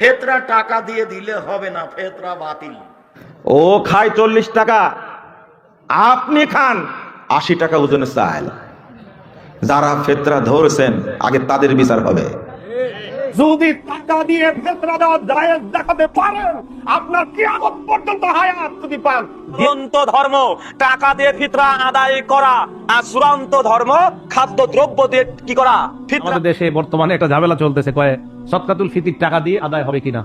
ফেতরা টাকা দিয়ে দিলে হবে না, ফেতরা বাতিল। ও খায় 40 টাকা, আপনি খান 80 টাকা ওজনের চাল। যারা ফেতরা ধরছেন আগে তাদের বিচার হবে। যদি টাকা দিয়ে ফেতরা দেওয়া জায়েজ দেখাতে পারেন, আপনার কিয়ামত পর্যন্ত হায়াত যদি পান। চূড়ান্ত ধর্ম টাকা দিয়ে ফিতরা আদায় করা, আর চূড়ান্ত ধর্ম খাদ্য দ্রব্য দিয়ে কি করা ফিতরা। আমাদের দেশে বর্তমানে একটা ঝামেলা চলতেছে, কয়ে সদকাতুল ফিতির টাকা দিয়ে আদায় হবে কিনা।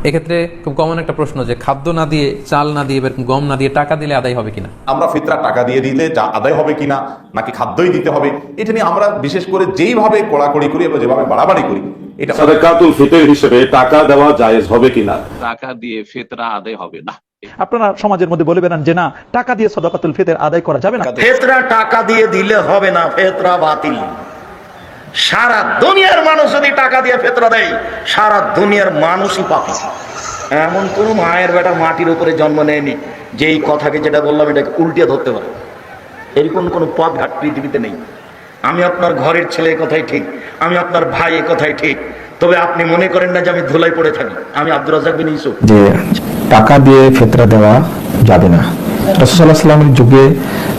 এক্ষেত্রে খুব কমন একটা প্রশ্ন যে খাদ্য না দিয়ে, চাল না দিয়ে, গম না দিয়ে টাকা দিলে আদায় হবে কিনা। আমরা ফিতরা টাকা দিয়ে দিলে যা আদায় হবে কিনা, নাকি খাদ্যই দিতে হবে, এটা নিয়ে আমরা বিশেষ করে যেইভাবে কড়াকড়ি করি এবং যেভাবে বাড়াবাড়ি করি, এটা সাদাকাতুল ফিতর হিসেবে টাকা দেওয়া জায়েজ হবে কিনা। টাকা দিয়ে ফিতরা আদায় হবে না। আপনারা সমাজের মধ্যে বলে বেড়ান যে না, টাকা দিয়ে সাদাকাতুল ফিতর আদায় করা যাবে না। ফেতরা টাকা দিয়ে দিলে হবে না, ফেতরা বাতিল। সারা দুনিয়ার মানুষ যদি টাকা দিয়ে ফেতরা দেয়, সারা দুনিয়ার মানুষই পাপী। এমন কোন মায়ের বেটা মাটির উপরে জন্ম নেয়নি যে এই কথাকে, যেটা বললাম, এটাকে উল্টিয়ে ধরতে পারে। এরকম কোন পথ ঘাট পৃথিবীতে নেই। আমি আপনার ঘরের ছেলে কথাই ঠিক, আমি আপনার ভাই এ কথাই ঠিক, তবে আপনি মনে করেন না যে আমি ধুলাই পড়ে থাকি। আমি আব্দুর রাজ্জাক বিন ইউসুফ। যে টাকা দিয়ে ফেতরা দেওয়া যাবে না। রাসূল সাল্লাল্লাহু আলাইহি ওয়াসাল্লামের যুগে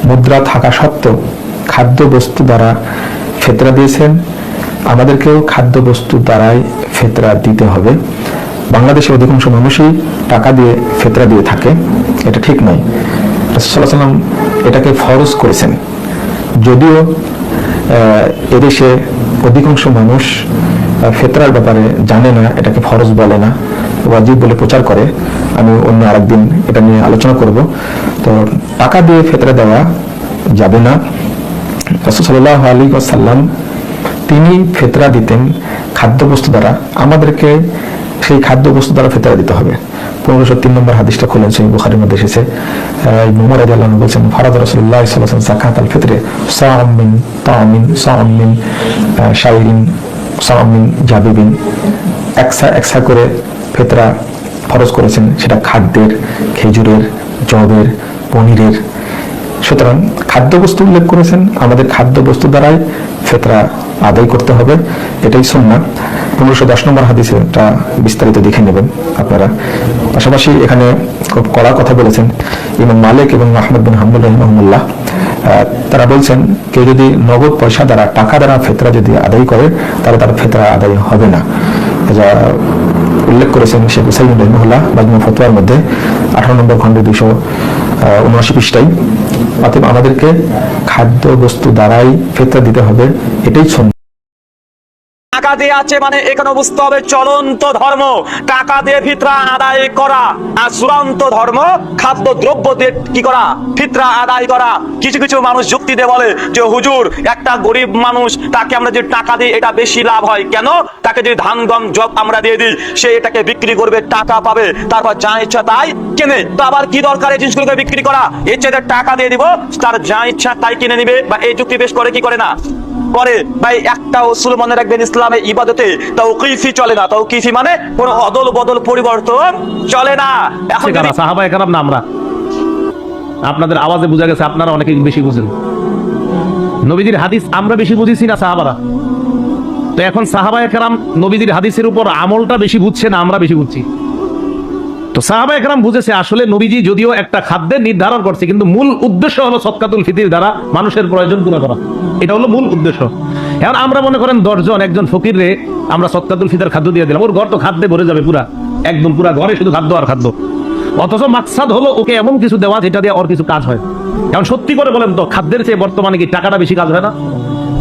মুদ্রা থাকা সত্ত্বেও খাদ্য বস্তু দ্বারা ফেতরা দিয়েছেন। আমাদেরকেও খাদ্য বস্তু দ্বারাই ফেতরা দিতে হবে। বাংলাদেশের অধিকাংশ মানুষই টাকা দিয়ে ফেতরা দিয়ে থাকে, এটা ঠিক নয়। রাসূল সাল্লাল্লাহু আলাইহি ওয়াসাল্লাম এটাকে ফরজ করেছেন। যদিও এদেশে অধিকাংশ মানুষ ফেতরার ব্যাপারে জানে না, এটাকে ফরজ বলে না, ওয়াজিব বলে প্রচার করে। আমি অন্য আরেকদিন এটা নিয়ে আলোচনা করব। তো টাকা দিয়ে ফেতরা দেওয়া যাবে না। রাসূল সাল্লাল্লাহু আলাইহি ওয়াসাল্লাম তিনি ফেতরা দিতেন খাদ্যবস্তু দ্বারা। আমাদেরকে সেই খাদ্যবস্তু দ্বারা ফেতরা দিতে হবে। 1503 নম্বর হাদিসটা খুলেন, সেই বুখারীর মধ্যে এসেছে। ইবনে উমর রাদিয়াল্লাহু আনহু বলেছেন, ফারাদ রাসূলুল্লাহ সাল্লাল্লাহু আলাইহি ওয়াসাল্লাম যাকাতাল ফিতরে সাআম মিন তামিন, সাআম মিন শাইরিন, সাআম মিন জাবিবিন। একসা করে ফেতরা ফরজ করেছেন, সেটা খাদ্যের, খেজুরের, জবের, পনিরের। সুতরাং খাদ্যবস্তু উল্লেখ করেছেন, আমাদের খাদ্যবস্তু দ্বারাই ফেতরা আদায় করতে হবে, এটাই সুন্নাহ। 1510 নম্বর হাদিসে এটা বিস্তারিত দেখে নেবেন আপনারা। পাশাপাশি এখানে খুব কড়া কথা বলেছেন ইমাম মালিক এবং আহমদ বিন হাম্বল রাহিমাহুল্লাহ। তারা বলছেন, কেউ যদি নগদ পয়সা দ্বারা, টাকা দ্বারা ফেতরা যদি আদায় করে, তাহলে তার ফেতরা আদায় হবে না। যা উল্লেখ করেছেন শেখ উসাইমিন রাহিমাহুল্লাহ মাজমু ফতোয়ার মধ্যে 18 নম্বর খণ্ডে 279 পৃষ্ঠায়। অতএব আমাদেরকে খাদ্য বস্তু দ্বারাই ফেতরা দিতে হবে, এটাই সুন্নাহ। টাকা দিয়ে আছে মানে এখানে বুঝতে হবে চলন্ত ধর্ম টাকা দিয়ে ফিতরা আদায় করা, আর চূড়ান্ত ধর্ম খাদ্য দ্রব্য দিয়ে কি করা ফিতরা আদায় করা। কিছু কিছু মানুষ যুক্তি দিয়ে বলে যে হুজুর, একটা গরিব মানুষ, তাকে আমরা যে টাকা দিই এটা বেশি লাভ হয় কেন? তাকে যদি ধান গম জব আমরা দিয়ে দিই, সে এটাকে বিক্রি করবে, টাকা পাবে, তারপর যা ইচ্ছা তাই কেনে। তো আবার কি দরকার এই জিনিসগুলোকে বিক্রি করা? এর চেয়ে টাকা দিয়ে দিব, তার যা ইচ্ছা তাই কিনে নিবে। বা এই যুক্তি বেশ করে কি করে না করে ভাই, একটা উসুল মনে রাখবেন, ইসলামে ইবাদতে তাওকিফি চলে না। তাওকিফি মানে কোনো অদল বদল পরিবর্তন চলে না। এখন সাহাবায়ে কেরাম না আমরা, আপনাদের আওয়াজে বোঝা গেছে আপনারা অনেকে বেশি বুঝেন। নবীজির হাদিস আমরা বেশি বুঝিছি না সাহাবারা? তো এখন সাহাবায়ে কেরাম নবীজির হাদিসের উপর আমলটা বেশি বুঝছে না আমরা বেশি বুঝছি? তো সাহাবায়ে কেরাম বুঝেছে আসলে নবীজি যদিও একটা খাদ্যের নির্ধারণ করছে, কিন্তু মূল উদ্দেশ্য হলো সদকাতুল ফিতর দ্বারা মানুষের প্রয়োজন পুরো করা, এটা হলো মূল উদ্দেশ্য। এখন আমরা মনে করেন 10 জন একজন ফকিররে আমরা সদকাতুল ফিতর খাদ্য দিয়ে দিলাম, ওর ঘর তো খাদ্যে ভরে যাবে, পুরা একদম পুরা ঘরে শুধু খাদ্য আর খাদ্য। অথচ মাকসাদ হলো ওকে এমন কিছু দেওয়া যেটা দিয়ে ওর কিছু কাজ হয়। এখন সত্যি করে বলেন তো, খাদ্যের চেয়ে বর্তমানে কি টাকাটা বেশি কাজ হয় না?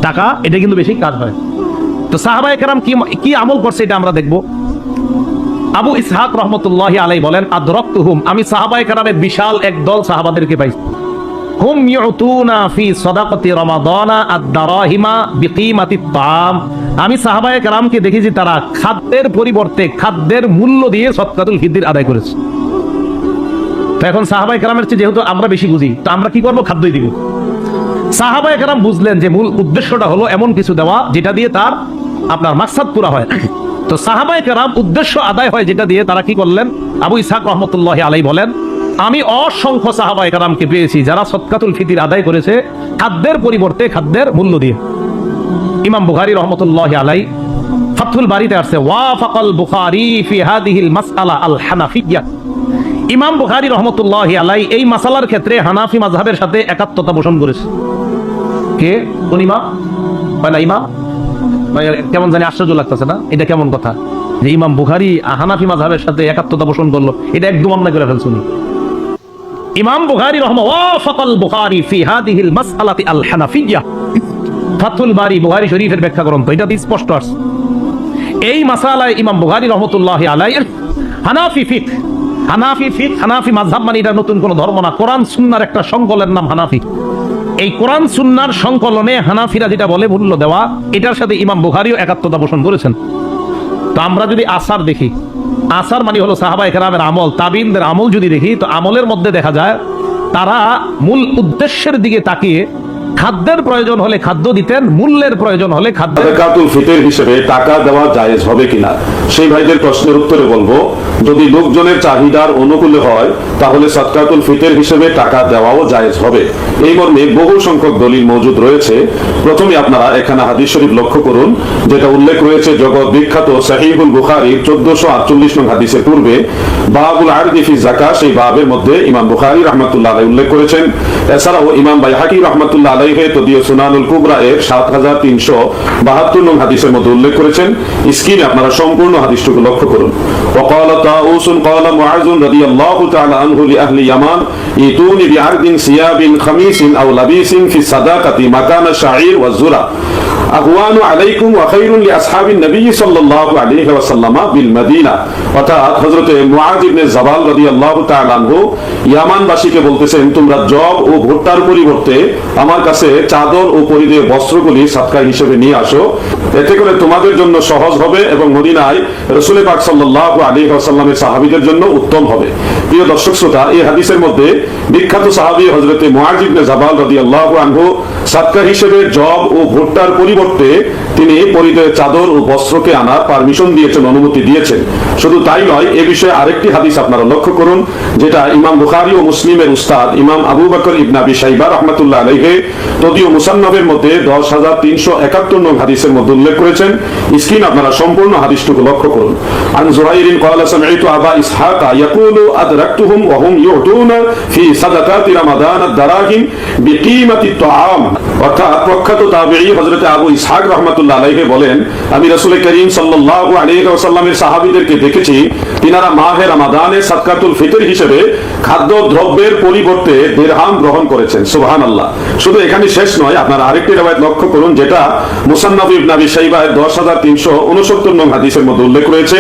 টাকা এটা কিন্তু বেশি কাজ হয়। তো সাহাবায়ে কেরাম কি আমল করছে এটা আমরা দেখবো। আবু ইসহাক রহমতুল্লাহি আলাইহি বলেন, আদরাকতুহুম, আমি সাহাবায়ে কেরামের বিশাল এক দল সাহাবাদেরকে পাইছি। হুম ইউতুনা ফি সাদাকাতি রমাদানা আদ-দারাহিমা বিকিমাতিত তাআম, আমি সাহাবায়ে কেরামকে দেখেছি তারা খাদ্যের পরিবর্তে খাদ্যের মূল্য দিয়ে সদকাতুল ফিতর আদায় করেছে। তো এখন সাহাবায়ে কেরামের চেয়ে যেহেতু আমরা বেশি বুঝি, তো আমরা কি করব? খাদ্যই দিব। সাহাবায়ে কেরাম বুঝলেন যে মূল উদ্দেশ্যটা হলো এমন কিছু দেওয়া যেটা দিয়ে তার আপনার মাকসাদ পুরা হয়। তো সাহাবায়ে কেরাম উদ্দেশ্য আদায় হয় যেটা দিয়ে, তারা কি করলেন? আবু ইসহাক রহমতুল্লাহি আলাইহি বলেন, আমি অসংখ্য সাহাবায়ে কেরামকে পেয়েছি যারা সদকাতুল ফিতর আদায় করেছে খাদ্যের পরিবর্তে খাদ্যের মূল্য দিয়ে। ইমাম বুখারী রহমতুল্লাহি আলাইহি ফাথুল বারীতে আসছে ওয়াফাকাল বুখারী ফি হাদিহিল মাসআলা আল হানাফিয়্যাহ। ইমাম বুখারী রাহমাতুল্লাহি আলাইহি এই মাসালার ক্ষেত্রে হানাফি মাযহাবের সাথে একাত্মতা পোষণ করেছে। কে কোন ইমাম? পয়লা ইমাম। কেমন জানি আশ্চর্য লাগতেছে না? এটা কেমন কথা যে ইমাম বুখারী হানাফি মাযহাবের সাথে একাত্মতা পোষণ করলো? এটা একদম আমরা করে ফেলছি। ইমাম বুখারী ওয়াফাকাল বুখারী ফি হাদিহিল মাসআলাতি আল হানাফিয়্যাহ। ফাথুল বারী বুখারী শরীফের ব্যাখ্যা গ্রন্থ, এটা স্পষ্ট আছে। এই মাসালায় ইমাম বুখারী রাহমাতুল্লাহি আলাইহি হানাফি ফিকহ, হানাফি মাযহাব মানে এটা নতুন কোনো ধর্ম না, কোরআন সুন্নাহর একটা সংকলনের নাম হানাফি। এই কোরআন সুন্নাহর সংকলনে হানাফিরা যেটা বলে মূল্য দেওয়া, এটার সাথে ইমাম বুখারীও একাত্মতা পোষণ করেছেন। তো আমরা যদি আসার দেখি, আসার মানে হলো সাহাবায়ে কেরামের আমল, তাবিনদের আমল যদি দেখি, তো আমলের মধ্যে দেখা যায় তারা মূল উদ্দেশ্যের দিকে তাকিয়ে খাদ্যের প্রয়োজন হলে খাদ্য দিতেন, মূল্যের প্রয়োজন হলে খাদ্য। যাকাতুল ফিতর হিসেবে টাকা দেওয়া জায়েজ হবে কিনা, সেই ভাইদের প্রশ্নের উত্তরে বলবো, যদি লোকজনের চাহিদার অনুকূলে হয় তাহলে সাদকাতুল ফিতর হিসেবে টাকা দেওয়াও জায়েজ হবে। এই মর্মে বহু সংখ্যক দলিল মজুদ রয়েছে। প্রথমে আপনারা এখানে হাদিস শরীফ লক্ষ্য করুন, যেটা উল্লেখ রয়েছে জগৎ বিখ্যাত সহিহুল বুখারীর 1448 নং হাদিসের পূর্বে বাবুল আরদি ফি যাকাত, সেই বাবের মধ্যে ইমাম বুখারী রাহমাতুল্লাহ আলাইহি উল্লেখ করেছেন। এছাড়াও ইমাম বাইহাকী রাহমাতুল্লাহ আলাইহি তদীয় সুনানুল কুবরা এর 7372 নং হাদিসের মধ্যে উল্লেখ করেছেন। স্ক্রিনে আপনারা সম্পূর্ণ হাদিসটুকু লক্ষ্য করুন। وقال طاووس قال معاذ رضي الله تعالى عنه لأهل اليمن ائتوني بعرض ثياب خميس أو لبيس في الصداقة مكان الشعير والذرة أهوان عليكم وخير لأصحاب النبي صلى الله عليه وسلم بالمدينة। অর্থাৎ হযরত মুআয ইবনে জাবাল রাদিয়াল্লাহু তাআলা আনহু ইয়ামানবাসীকে বলতেছেন, তোমরা জব ও ভুট্টার পরিবর্তে আমার কাছে চাদর ও পরিধেয় বস্ত্রগুলি সাদকা হিসেবে নিয়ে আসো, এতে করে তোমাদের জন্য সহজ হবে এবং মদিনায় রাসূল পাক সাল্লাল্লাহু আলাইহি ওয়াসাল্লামের সাহাবীদের জন্য উত্তম হবে। প্রিয় দর্শক শ্রোতা, এই হাদিসের মধ্যে বিখ্যাত সাহাবী হযরত মুআয ইবনে জাবাল রাদিয়াল্লাহু আনহু সাদকা হিসেবে জব ও ভুট্টার পরিবর্তে তিনি পরিধেয় চাদর ও বস্ত্রকে আনার পারমিশন দিয়েছেন, অনুমতি দিয়েছেন। শুধু তাই নয়, এ বিষয়ে আরেকটি হাদিস আপনারা লক্ষ্য করুন, যেটা ইমাম বুখারী ও মুসলিমের উস্তাদ ইমাম আবু বকর ইবনে আবি শাইবা রাহমাতুল্লাহ আলাইহি তদীয় মুসান্নাফের মধ্যে 10371 নং হাদিসের মধ্যে উল্লেখ করেছেন। স্ক্রিন আপনারা সম্পূর্ণ হাদিসটুকু লক্ষ্য করুন। আন যুরাইরিন ক্বালা সামি'তু আবা ইসহাক ইয়াকুলু আদরাকতুহুম ওয়া হুম ইউতুনা ফি সাদাকাতি রমাদান আদ-দারাহিম বিকিমাতি তাআম। অর্থাৎ প্রখ্যাত তাবেঈ হযরত আবু ইসহাক রাহমাতুল্লাহ আলাইহি বলেন, আমি রাসূল করিম সাল্লাল্লাহু আলাইহি ওয়াসাল্লামের সাহাবীদেরকে দেখেছি, তিনারা মাহে রমাদানে সাদকাতুল ফিতর হিসেবে খাদ্য দ্রব্যের পরিবর্তে দিরহাম গ্রহণ করেছেন। সুবহানাল্লাহ। শুধু এখানে শেষ নয়, আপনারা আরেকটি রওয়ায়াত লক্ষ্য করুন, যেটা মুসান্নাফ ইবনে আবি শাইবা এর 10369 নং হাদিসের মধ্যে উল্লেখ রয়েছে।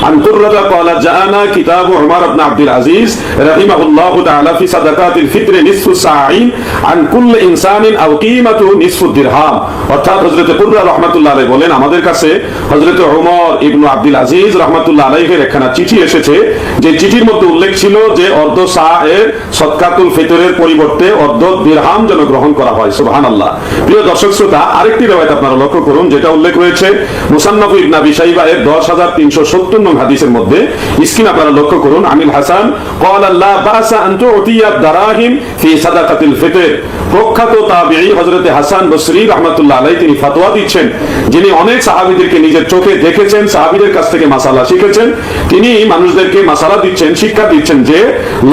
আন কুররাতা ক্বালা জাআনা কিতাবু উমর ইবনে আব্দুল আজিজ রাহিমাহুল্লাহু তাআলা ফি সাদাকাতিল ফিতর নিসফু সাঈন আন কুল্লি ইনসানিন আও কিমাতু নিসফু দিরহাম। অর্থাৎ হযরত কুররা রাহমাতুল্লাহ আলাইহি বলেন, আমাদের কাছে হযরত উমর ইবনে আব্দুল আজিজ রাহমাতুল্লাহ আলাইহির একখানা চিঠি এসেছে, যে চিঠির মধ্যে উল্লেখ ছিল যে অর্ধ সা এর সাদকাতুল ফিতরের পরিবর্তে অর্ধ দিরহাম যেন গ্রহণ করা হয়। সুবহানাল্লাহ। প্রিয় দর্শক শ্রোতা, আরেকটি রওয়ায়াত আপনারা লক্ষ্য করুন, যেটা উল্লেখ রয়েছে মুসান্নাফ ইবনে আবি শাইবা এর 10370 নং হাদিসের মধ্যে। স্ক্রিন আপনারা লক্ষ্য করুন। আমিল হাসান ক্বালা লা বাসা আন তুতিয়া দারাহিম ফি সাদাকাতিল ফিতর। প্রখ্যাত তাবেঈ হযরত হাসান বসরি রাহমাতুল্লাহ আলাইহি তিনি ফতোয়া দিচ্ছেন, যিনি অনেক সাহাবীদেরকে নিজের চোখে দেখেছেন, সাহাবীদের কাছ থেকে মাসালা শিখেছেন, তিনি মানুষদেরকে মাসালা দিচ্ছেন, শিক্ষা দিচ্ছেন যে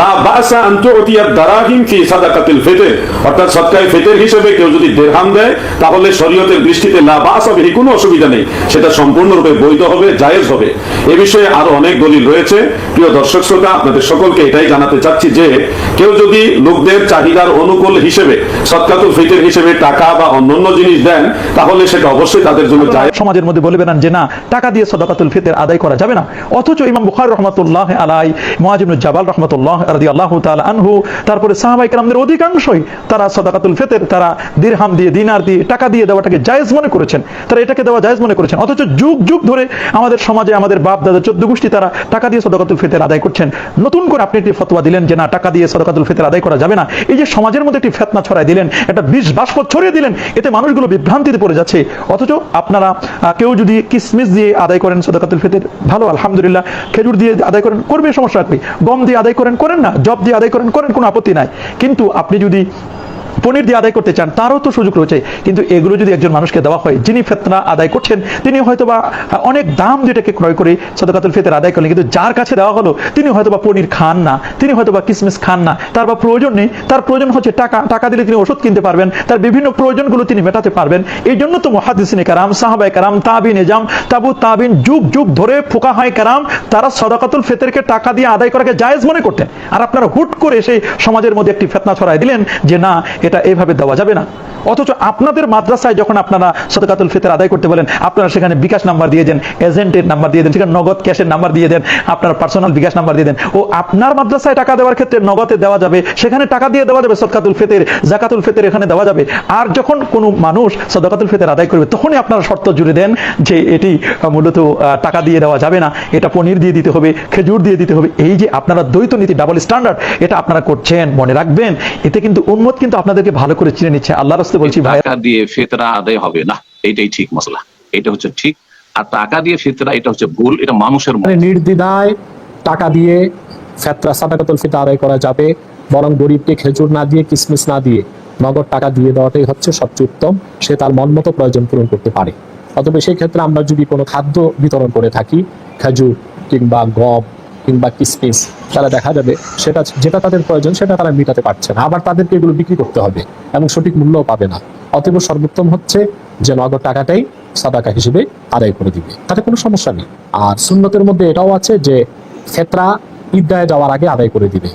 লা বাসা আন তুতিয়া দারাহিম ফি সাদাকাতিল ফিতর। অর্থাৎ সাদকায়ে ফিতর হিসেবে কেউ যদি দিরহাম দেয়, তাহলে শরীয়তের দৃষ্টিতে লা বাসা বিহি, কোনো অসুবিধা নেই, সেটা সম্পূর্ণরূপে বৈধ হবে, জায়েজ হবে। এ বিষয়ে আরো অনেক দলিল রয়েছে। প্রিয় দর্শক শ্রোতা, আপনাদের সকলকে এটাই জানাতে চাচ্ছি যে কেউ যদি লোকদের চাহিদার অনুকূল হিসেবে সাদকাতুল ফিতর হিসেবে টাকা বা অন্যান্য জিনিস দেন, তাহলে সেটা অবশ্যই তাদের জন্য জায়েজ। সমাজের মধ্যে বলবেন যে না, টাকা দিয়ে সাদাকাতুল ফিতর আদায় করা যাবে না, অথচ ইমাম বুখারী রাহমাতুল্লাহ আলাইহি, মুআয ইবনে জাবাল রাহমাতুল্লাহ রাদিয়াল্লাহু তাআলা আনহু, তারপরে সাহাবায়ে কেরামদের অধিকাংশই তারা সাদাকাতুল ফিতর, তারা দিরহাম দিয়ে, দিনার দিয়ে, টাকা দিয়ে দেওয়াটাকে জায়েজ মনে করেছেন, তারা এটাকে দেওয়া জায়েজ মনে করেছেন। অথচ যুগ যুগ ধরে আমাদের সমাজে আমাদের বাপ দাদা 14 গোষ্ঠী তারা টাকা দিয়ে সাদাকাতুল ফিতর আদায় করছেন। নতুন করে আপনি একটি ফতোয়া দিলেন যে না, টাকা দিয়ে সাদাকাতুল ফিতর আদায় করা যাবে না। এই যে সমাজের মধ্যে একটি ফিতনা ছড়ায় দিলেন, একটা বিষ বাষ্প ছড়িয়ে দিলেন, এতে মানুষগুলো বিভ্রান্তিতে পড়ে যাচ্ছে। অথচ আপনারা কেউ যদি কিসমিস দিয়ে আদায় করেন সাদাকাতুল ফিতর, ভালো, আলহামদুলিল্লাহ। খেজুর দিয়ে আদায় করেন, করবে, সমস্যা কি? গম দিয়ে আদায় করেন, করেন না, জব দিয়ে আদায় করেন, করেন, কোনো আপত্তি নাই। কিন্তু আপনি যদি পনির দিয়ে আদায় করতে চান তারও তো সুযোগ রয়েছে। কিন্তু এগুলো যদি একজন মানুষকে দেওয়া হয় যিনি ফিতরা আদায় করছেন তিনি হয়তোবা অনেক দাম যেটাকে ক্রয় করে সাদাকাতুল ফিতর আদায় করলেন, কিন্তু যার কাছে দেওয়া হলো তিনি হয়তোবা পনির খান না, তিনি হয়তোবা কিসমিস খান না, তার বা প্রয়োজন নেই, তার প্রয়োজন হচ্ছে টাকা, টাকা দিলে তিনি ওষুধ কিনতে পারবেন, তার বিভিন্ন প্রয়োজনগুলো তিনি মেটাতে পারবেন। এই জন্য তো মুহাদ্দিসিনে কেরাম, সাহাবায়ে কেরাম, তাবিন এজাম, তাবু তাবিন যুগ যুগ ধরে ফুকাহায়ে কেরাম তারা সাদাকাতুল ফিতরকে টাকা দিয়ে আদায় করাকে জায়েজ মনে করতেন। আর আপনারা হুট করে সেই সমাজের মধ্যে একটি ফিতনা ছড়াই দিলেন যে না এটা এইভাবে দেওয়া যাবে না। অথচ আপনাদের মাদ্রাসায় যখন আপনারা সাদাকাতুল ফিতর আদায় করতে বলেন আপনারা সেখানে বিকাশ নাম্বার দিয়ে দেন, এজেন্টের নাম্বার দিয়ে দেন, সেখানে নগদ ক্যাশের নাম্বার দিয়ে দেন, আপনার পার্সোনাল বিকাশ নাম্বার দিয়ে দেন। ও আপনার মাদ্রাসায় টাকা দেওয়ার ক্ষেত্রে নগদে দেওয়া যাবে, সেখানে টাকা দিয়ে দেওয়া যাবে, সাদাকাতুল ফিতর, যাকাতুল ফিতর এখানে দেওয়া যাবে। আর যখন কোনো মানুষ সাদাকাতুল ফিতর আদায় করবে তখনই আপনারা শর্ত জুড়ে দেন যে এটি মূলত টাকা দিয়ে দেওয়া যাবে না, এটা পনির দিয়ে দিতে হবে, খেজুর দিয়ে দিতে হবে। এই যে আপনারা দ্বৈত নীতি, ডাবল স্ট্যান্ডার্ড, এটা আপনারা করছেন, মনে রাখবেন এতে কিন্তু উম্মত কিন্তু আপনাদেরকে ভালো করে চিনে নিচ্ছে। আল্লাহর রাস্তায় বলছি ভাই, টাকা দিয়ে ফিতরা আদায় হবে না, এটাই ঠিক মশলা, এটা হচ্ছে ঠিক। আর টাকা দিয়ে ফিতরা এটা হচ্ছে ভুল, এটা মানুষের নির্দ্বিধায় টাকা দিয়ে ফিতরা সাদাকাতুল ফিতর আদায় করা যাবে, বরং গরিবকে খেজুর না দিয়ে কিসমিস না দিয়ে নগদ টাকা দিয়ে দেওয়াটাই হচ্ছে সবচেয়ে উত্তম। সে তার মন মতো প্রয়োজন পূরণ করতে পারে। অতএব সেই ক্ষেত্রে আমরা যদি কোনো খাদ্য বিতরণ করে থাকি, খেজুর কিংবা গম কিংবা কিসমিস, তারা দেখা যাবে সেটা যেটা তাদের প্রয়োজন সেটা তারা মেটাতে পারছে না, আবার তাদেরকে এগুলো বিক্রি করতে হবে এবং সঠিক মূল্যও পাবে না। অতএব সর্বোত্তম হচ্ছে যে নগদ টাকাটাই সাদাকা হিসেবে আদায় করে দিবে, তাতে কোনো সমস্যা নেই। আর সুন্নতের মধ্যে এটাও আছে যে ফিতরা ঈদগাহে যাওয়ার আগে আদায় করে দিবে,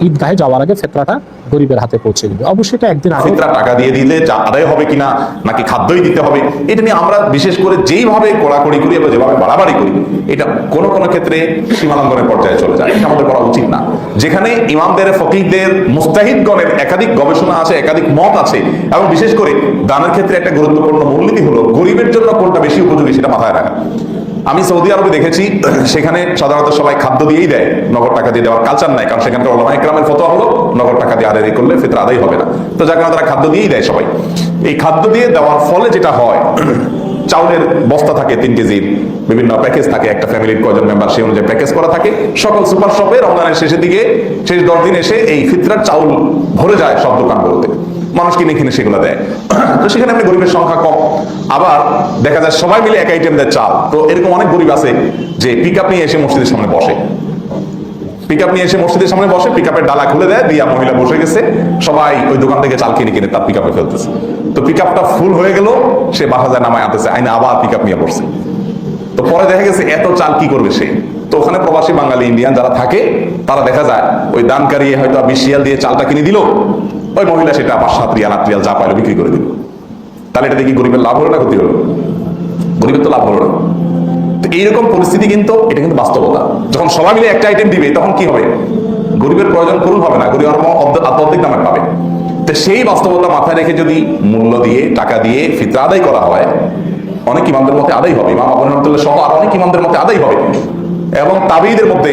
ঈদগাহে যাওয়ার আগে ফিতরাটা গরিবের হাতে পৌঁছে দিবে। অবশ্যই এটা একদিন আগে ফিতরা টাকা দিয়ে দিলে আদায় হবে কিনা নাকি খাদ্যই দিতে হবে, এটা নিয়ে আমরা বিশেষ করে যেইভাবে কোড়াকড়ি করি এবং যেভাবে বাড়াবাড়ি করি এটা কোনো কোনো ক্ষেত্রে সীমালঙ্ঘনের পর্যায়ে চলে যায়, এটা আমাদের করা উচিত না। যেখানে ইমামদের, ফকিহদের, মুস্তাহিদগণের একাধিক গবেষণা আছে, একাধিক মত আছে, এবং বিশেষ করে দানের ক্ষেত্রে একটা গুরুত্বপূর্ণ মূলনীতি হলো গরিবের জন্য কোনটা বেশি উপযোগী সেটা মাথায় রাখা। আমি সৌদি আরবে দেখেছি সেখানে সাধারণত সবাই খাদ্য দিয়েই দেয়, নগদ টাকা দিয়ে দেওয়ার কালচার নাই, কারণ সেখানকার উলামা ইকরামের ফতোয়া হলো নগদ টাকা দিয়ে আদায় করলে ফিতরা আদায় হবে না। তো যার কারণে তারা খাদ্য দিয়েই দেয় সবাই। এই খাদ্য দিয়ে দেওয়ার ফলে যেটা হয়, চাউলের বস্তা থাকে 3 কেজির, বিভিন্ন প্যাকেজ থাকে, একটা ফ্যামিলির কয়জন মেম্বার সেই অনুযায়ী প্যাকেজ করা থাকে। সকল সুপার শপে রমজানের শেষের দিকে, শেষ 10 দিন এসে এই ফিতরার চাউল ভরে যায় সব দোকানগুলোতে, মানুষ কিনে কিনে সেগুলো দেয়। তো সেখানে আপনি গরিবের সংখ্যা কম, আবার দেখা যায় সবাই মিলে এক আইটেম দেয় চাল। তো এরকম অনেক গরিব আছে যে পিক আপ নিয়ে এসে মসজিদের সামনে বসে, পিকআপ নিয়ে এসে মসজিদের সামনে বসে, পিকআপের ডালা খুলে দেয়, দিয়া মহিলা বসে গেছে, সবাই ওই দোকান থেকে চাল কিনে কিনে তার পিকআপে ফেলতেছে। তো পিকআপটা ফুল হয়ে গেল, সে বাসা যায় নামায় আনতেছে, আইনে আবার পিকআপ নিয়ে বসছে। তো পরে দেখা গেছে এত চাল কি করবে সে। তো ওখানে প্রবাসী বাঙালি ইন্ডিয়ান যারা থাকে তারা দেখা যায় ওই দানকারী হয়তো 20 রিয়াল দিয়ে চালটা কিনে দিল, ওই মহিলা সেটা 5-7 রিয়াল 8 রিয়াল যা পাইলো বিক্রি করে দিল। তাহলে এটা দেখি গরিবের লাভ হলো না ক্ষতি হলো? গরিবের তো লাভ হলো না। তো এইরকম পরিস্থিতি কিন্তু, এটা কিন্তু বাস্তবতা। যখন সবাই মিলে একটা আইটেম দিবে তখন কি হবে? গরিবের প্রয়োজন পূরণ হবে না, গরিব অর্ধেক দামে পাবে। তো সেই বাস্তবতা মাথায় রেখে যদি মূল্য দিয়ে, টাকা দিয়ে ফিতরা আদায় করা হয়, অনেক ইমামদের মধ্যে আদায় হবে, ইমাম আবু হানিফা সহ আর অনেক ইমামদের মধ্যে আদায় হবে। এবং তাবিদের মধ্যে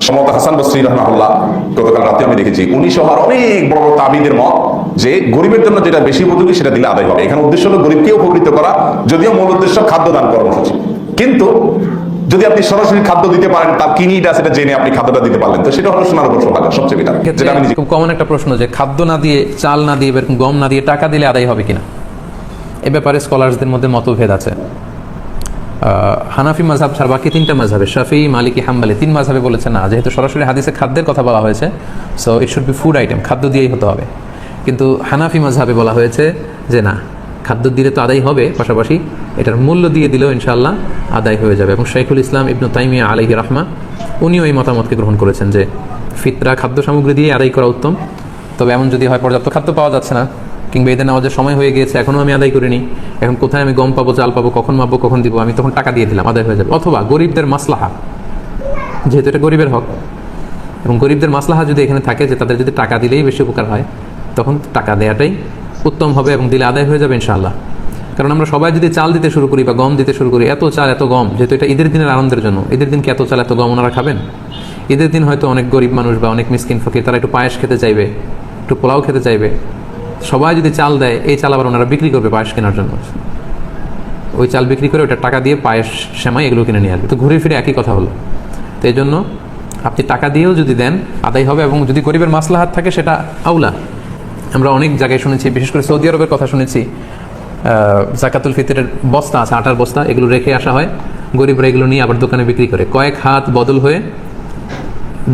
সম্ভবত হাসান বসরি রাহমাহুল্লাহ, গতকাল রাতে আমি দেখেছি, উনি সহ আর অনেক বড় তাবিদের মত যে গরিবের জন্য যেটা বেশি উপযোগী সেটা দিলে আদায় হবে। এখানে উদ্দেশ্য হলো গরিবকে উপকৃত করা, যদিও মূল উদ্দেশ্য খাদ্য দান কর্মসূচি। কিন্তু যদি আপনি সরাসরি খাদ্য দিতে পারেন, তার কি নিড আছে সেটা জেনে আপনি খাদ্যটা দিতে পারলেন, তো সেটা হলো সোনার উপর সোহাগা, সবচেয়ে বেটার। যেটা আমি খুব কমন একটা প্রশ্ন যে খাদ্য না দিয়ে, চাল না দিয়ে, এরকম গম না দিয়ে টাকা দিলে আদায় হবে কিনা, এ ব্যাপারে স্কলারসদের মধ্যে মতভেদ আছে। হানাফি মাযহাব ছাড়া বাকি 3টা মাযহাবে, শাফিঈ, মালিকি, হাম্বলি, 3 মাযহাবে বলেছে না, যেহেতু সরাসরি হাদিসে খাদ্যের কথা বলা হয়েছে, so it should be food item, খাদ্য দিয়েই হতে হবে। কিন্তু হানাফি মাযহাবে বলা হয়েছে যে না, খাদ্য দিলে তো আদায় হবে, পাশাপাশি এটার মূল্য দিয়ে দিলেও ইনশাআল্লাহ আদায় হয়ে যাবে। এবং শাইখুল ইসলাম ইবনু তাইমিয়া আলাইহি রাহমা উনিও এই মতামতকে গ্রহণ করেছেন যে ফিতরা খাদ্য সামগ্রী দিয়ে আদায় করা উত্তম। তবে এমন যদি হয় পর্যাপ্ত খাদ্য পাওয়া যাচ্ছে না, কিংবা এদের নামাজের সময় হয়ে গিয়েছে, এখনও আমি আদায় করিনি, এখন কোথায় আমি গম পাবো, চাল পাবো, কখন মাপবো, কখন দিব, আমি তখন টাকা দিয়ে দিলাম, আদায় হয়ে যাবে। অথবা গরিবদের মাসলাহা, যেহেতু এটা গরিবের হক, এবং গরিবদের মাসলাহা যদি এখানে থাকে যে তাদের যদি টাকা দিলেই বেশি উপকার হয়, তখন টাকা দেওয়াটাই উত্তম হবে এবং দিলে আদায় হয়ে যাবে ইনশাআল্লাহ। কারণ আমরা সবাই যদি চাল দিতে শুরু করি বা গম দিতে শুরু করি, এত চাল এত গম, যেহেতু এটা ঈদের দিনের আনন্দের জন্য, ঈদের দিনকে এত চাল এত গম ওনারা খাবেন? ঈদের দিন হয়তো অনেক গরিব মানুষ বা অনেক মিসকিন ফকির তারা একটু পায়েস খেতে চাইবে, একটু পোলাও খেতে চাইবে। সবাই যদি চাল দেয়, এই চাল আবার ওনারা বিক্রি করবে পায়েস কেনার জন্য, ওই চাল বিক্রি করে ওটা টাকা দিয়ে পায়েস, সেমাই এগুলো কিনে নিয়ে আসবে। তো ঘুরে ফিরে একই কথা হলো। তো এই জন্য আপনি টাকা দিয়েও যদি দেন আদায় হবে, এবং যদি গরিবের মাসলাহাত থাকে সেটা আউলা। আমরা অনেক জায়গায় শুনেছি, বিশেষ করে সৌদি আরবের কথা শুনেছি, জাকাতুল ফিতরের বস্তা আছে, আটার বস্তা, এগুলো রেখে আসা হয়, গরিবরা এগুলো নিয়ে আবার দোকানে বিক্রি করে, কয়েক হাত বদল হয়ে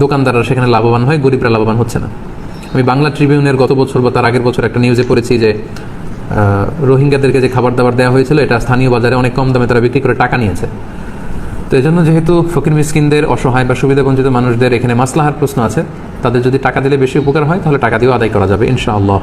দোকানদাররা সেখানে লাভবান হয়, গরিবরা লাভবান হচ্ছে না। আমি বাংলা ট্রিবিউনের গত বছর বা তার আগের বছর একটা নিউজে পড়েছি যে রোহিঙ্গাদেরকে যে খাবার দাবার দেওয়া হয়েছিল, এটা স্থানীয় বাজারে অনেক কম দামে তারা বিক্রি করে টাকা নিয়েছে। তো এই জন্য যেহেতু ফকির মিসকিনদের, অসহায় বা সুবিধাবঞ্চিত মানুষদের এখানে মাসলাহার প্রশ্ন আছে, তাদের যদি টাকা দিলে বেশি উপকার হয় তাহলে টাকা দিয়েও আদায় করা যাবে ইনশাআল্লাহ।